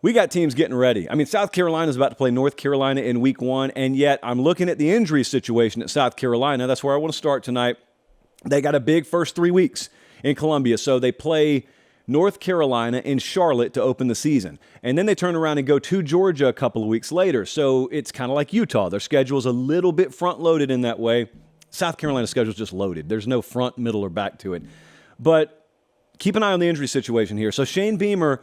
We got teams getting ready. I mean, South Carolina's about to play North Carolina in week 1, and yet I'm looking at the injury situation at South Carolina. That's where I want to start tonight. They got a big first 3 weeks in Columbia, so they play North Carolina and Charlotte to open the season. And then they turn around and go to Georgia a couple of weeks later. So it's kind of like Utah. Their schedule's a little bit front-loaded in that way. South Carolina's schedule's just loaded. There's no front, middle, or back to it. But keep an eye on the injury situation here. So Shane Beamer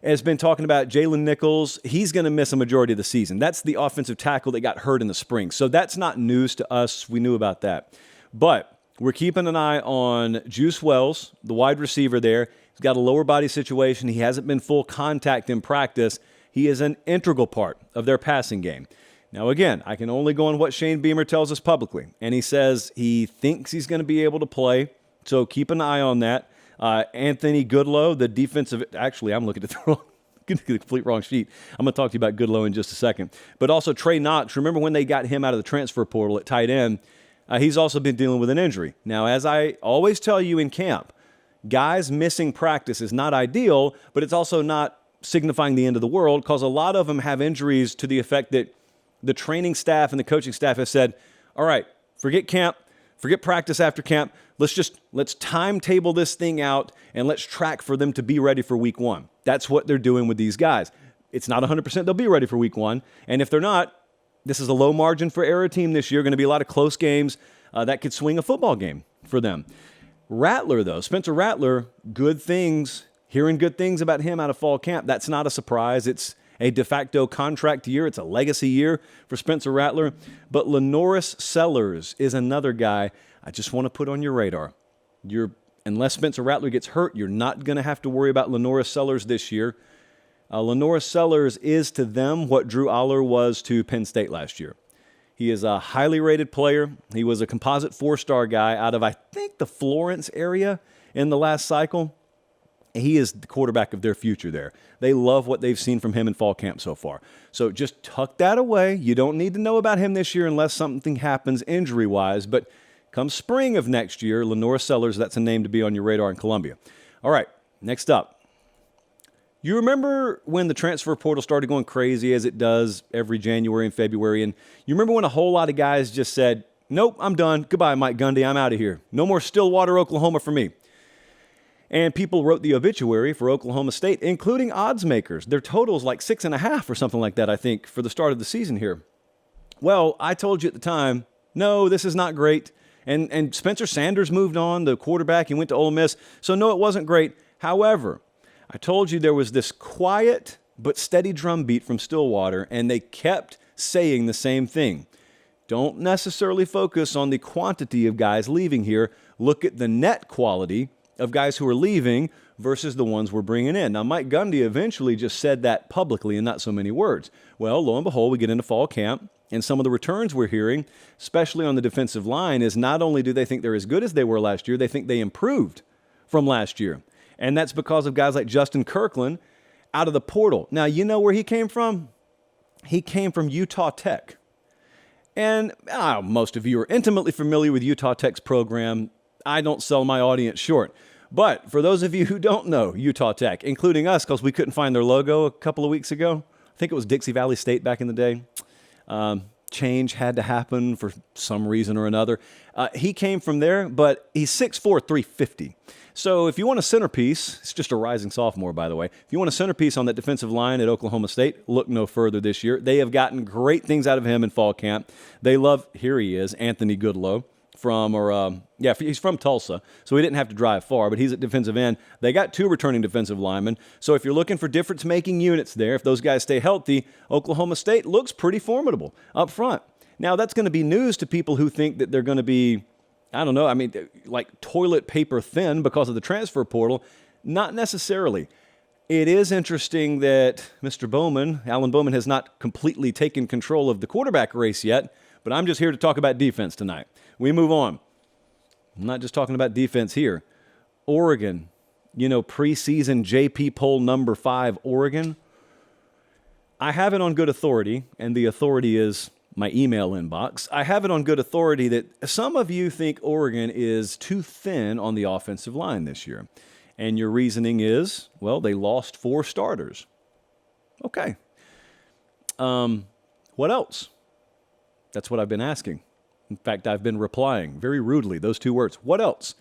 has been talking about Jalen Nichols. He's going to miss a majority of the season. That's the offensive tackle that got hurt in the spring. So that's not news to us. We knew about that. But we're keeping an eye on Juice Wells, the wide receiver there. He's got a lower body situation. He hasn't been full contact in practice. He is an integral part of their passing game. Now, again, I can only go on what Shane Beamer tells us publicly. And he says he thinks he's going to be able to play. So keep an eye on that. Anthony Goodlow, the defensive, actually, I'm looking at the complete wrong sheet. I'm going to talk to you about Goodlow in just a second. But also Trey Knox, remember when they got him out of the transfer portal at tight end? He's also been dealing with an injury. Now, as I always tell you in camp, guys missing practice is not ideal, but it's also not signifying the end of the world because a lot of them have injuries to the effect that the training staff and the coaching staff have said, all right, forget camp, forget practice after camp. Let's timetable this thing out and let's track for them to be ready for week 1. That's what they're doing with these guys. It's not 100% they'll be ready for week 1. And if they're not, this is a low margin for error team this year. Going to be a lot of close games that could swing a football game for them. Rattler, though, Spencer Rattler, good things, hearing good things about him out of fall camp. That's not a surprise. It's a de facto contract year. It's a legacy year for Spencer Rattler. But Rattler Sellers is another guy I just want to put on your radar. Unless Spencer Rattler gets hurt, you're not going to have to worry about Rattler Sellers this year. Rattler Sellers is to them what Drew Aller was to Penn State last year. He is a highly rated player. He was a composite 4-star guy out of, I think, the Florence area in the last cycle. He is the quarterback of their future there. They love what they've seen from him in fall camp so far. So just tuck that away. You don't need to know about him this year unless something happens injury-wise. But come spring of next year, Rattler Sellers, that's a name to be on your radar in Columbia. All right, next up. You remember when the transfer portal started going crazy as it does every January and February, and you remember when a whole lot of guys just said, nope, I'm done. Goodbye, Mike Gundy. I'm out of here. No more Stillwater, Oklahoma for me. And people wrote the obituary for Oklahoma State, including odds makers. Their total's like 6.5 or something like that, I think, for the start of the season here. Well, I told you at the time, no, this is not great. And Spencer Sanders moved on, the quarterback, and went to Ole Miss. So, no, it wasn't great. However, I told you there was this quiet but steady drumbeat from Stillwater, and they kept saying the same thing. Don't necessarily focus on the quantity of guys leaving here. Look at the net quality of guys who are leaving versus the ones we're bringing in. Now, Mike Gundy eventually just said that publicly in not so many words. Well, lo and behold, we get into fall camp, and some of the returns we're hearing, especially on the defensive line, is not only do they think they're as good as they were last year, they think they improved from last year. And that's because of guys like Justin Kirkland out of the portal. Now, you know where he came from? He came from Utah Tech. And most of you are intimately familiar with Utah Tech's program. I don't sell my audience short. But for those of you who don't know Utah Tech, including us, because we couldn't find their logo a couple of weeks ago, I think it was Dixie Valley State back in the day. Change had to happen for some reason or another. He came from there, but he's 6'4", 350. So if you want a centerpiece, it's just a rising sophomore, by the way. If you want a centerpiece on that defensive line at Oklahoma State, look no further this year. They have gotten great things out of him in fall camp. They love, here he is, Anthony Goodlow. He's from Tulsa, so he didn't have to drive far, but he's at defensive end. They got 2 returning defensive linemen. So if you're looking for difference-making units there, if those guys stay healthy, Oklahoma State looks pretty formidable up front. Now, that's going to be news to people who think that they're going to be, like toilet paper thin because of the transfer portal. Not necessarily. It is interesting that Mr. Bowman, Alan Bowman, has not completely taken control of the quarterback race yet, but I'm just here to talk about defense tonight. We move on. I'm not just talking about defense here. Oregon, preseason JP poll number 5, Oregon. I have it on good authority, and the authority is my email inbox. I have it on good authority that some of you think Oregon is too thin on the offensive line this year. And your reasoning is, well, they lost 4 starters. Okay. What else? That's what I've been asking. In fact, I've been replying very rudely, those two words. What else?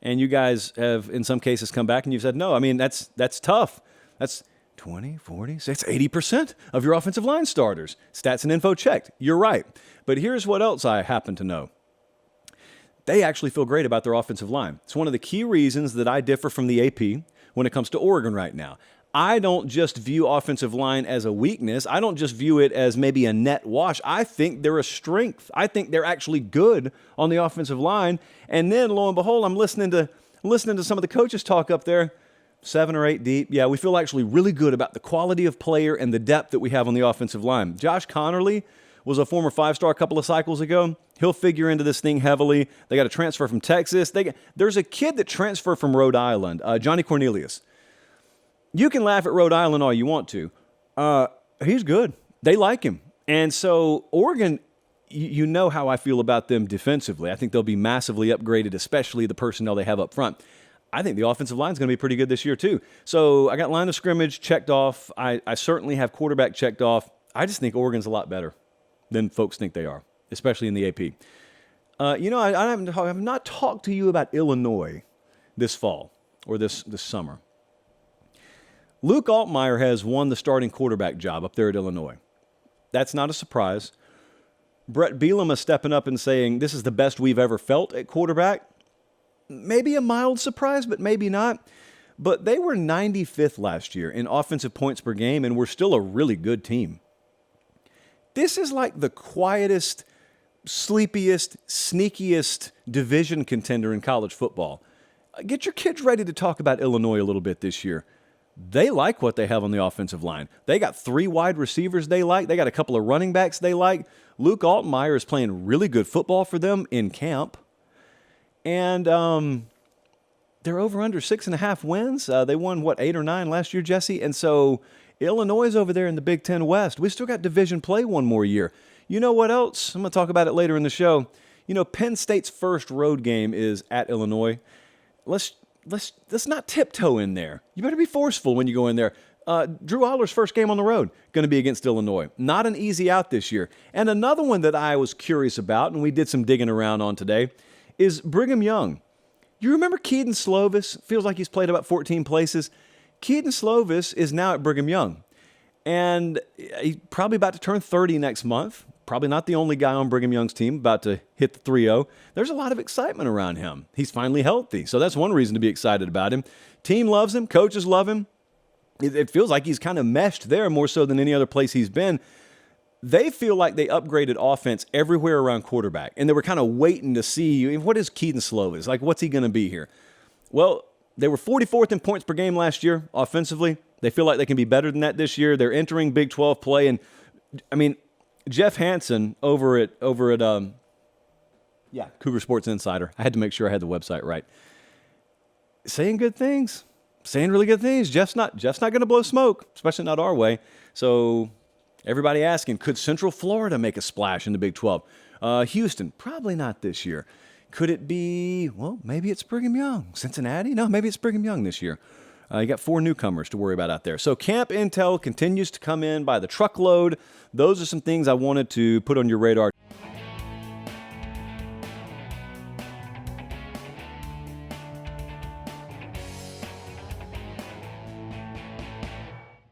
And you guys have, in some cases, come back and you've said, no, I mean, that's tough. That's 20, 40, 60, 80% of your offensive line starters. Stats and info checked. You're right. But here's what else I happen to know. They actually feel great about their offensive line. It's one of the key reasons that I differ from the AP when it comes to Oregon right now. I don't just view offensive line as a weakness. I don't just view it as maybe a net wash. I think they're a strength. I think they're actually good on the offensive line. And then, lo and behold, I'm listening to some of the coaches talk up there, 7 or 8 deep. Yeah, we feel actually really good about the quality of player and the depth that we have on the offensive line. Josh Connerly was a former 5-star a couple of cycles ago. He'll figure into this thing heavily. They got a transfer from Texas. There's a kid that transferred from Rhode Island, Johnny Cornelius. You can laugh at Rhode Island all you want to. He's good. They like him. And so Oregon, you know how I feel about them defensively. I think they'll be massively upgraded, especially the personnel they have up front. I think the offensive line is going to be pretty good this year too. So I got line of scrimmage checked off. I certainly have quarterback checked off. I just think Oregon's a lot better than folks think they are, especially in the AP. I have not talked to you about Illinois this fall or this summer. Luke Altmaier has won the starting quarterback job up there at Illinois. That's not a surprise. Brett Bielema stepping up and saying, this is the best we've ever felt at quarterback. Maybe a mild surprise, but maybe not. But they were 95th last year in offensive points per game, and we're still a really good team. This is like the quietest, sleepiest, sneakiest division contender in college football. Get your kids ready to talk about Illinois a little bit this year. They like what they have on the offensive line. They got 3 wide receivers they like. They got a couple of running backs they like. Luke Altmaier is playing really good football for them in camp. And they're over under 6.5 wins. They won, 8 or 9 last year, Jesse? And so Illinois is over there in the Big Ten West. We still got division play one more year. You know what else? I'm going to talk about it later in the show. Penn State's first road game is at Illinois. Let's not tiptoe in there. You better be forceful when you go in there. Drew Allar's first game on the road going to be against Illinois. Not an easy out this year. And another one that I was curious about, and we did some digging around on today, is Brigham Young. You remember Keaton Slovis? Feels like he's played about 14 places. Keaton Slovis is now at Brigham Young. And he's probably about to turn 30 next month. Probably not the only guy on Brigham Young's team about to hit the 3-0. There's a lot of excitement around him. He's finally healthy, so that's one reason to be excited about him. Team loves him. Coaches love him. It feels like he's kind of meshed there more so than any other place he's been. They feel like they upgraded offense everywhere around quarterback, and they were kind of waiting to see, what is Keaton Slovis? Like, what's he going to be here? Well, they were 44th in points per game last year offensively. They feel like they can be better than that this year. They're entering Big 12 play, and, Jeff Hansen over at Cougar Sports Insider. I had to make sure I had the website right. Saying good things, saying really good things. Jeff's not going to blow smoke, especially not our way. So everybody asking, could Central Florida make a splash in the Big 12? Houston, probably not this year. Could it be? Well, maybe it's Brigham Young. Cincinnati? No, maybe it's Brigham Young this year. You got 4 newcomers to worry about out there. So camp intel continues to come in by the truckload. Those are some things I wanted to put on your radar.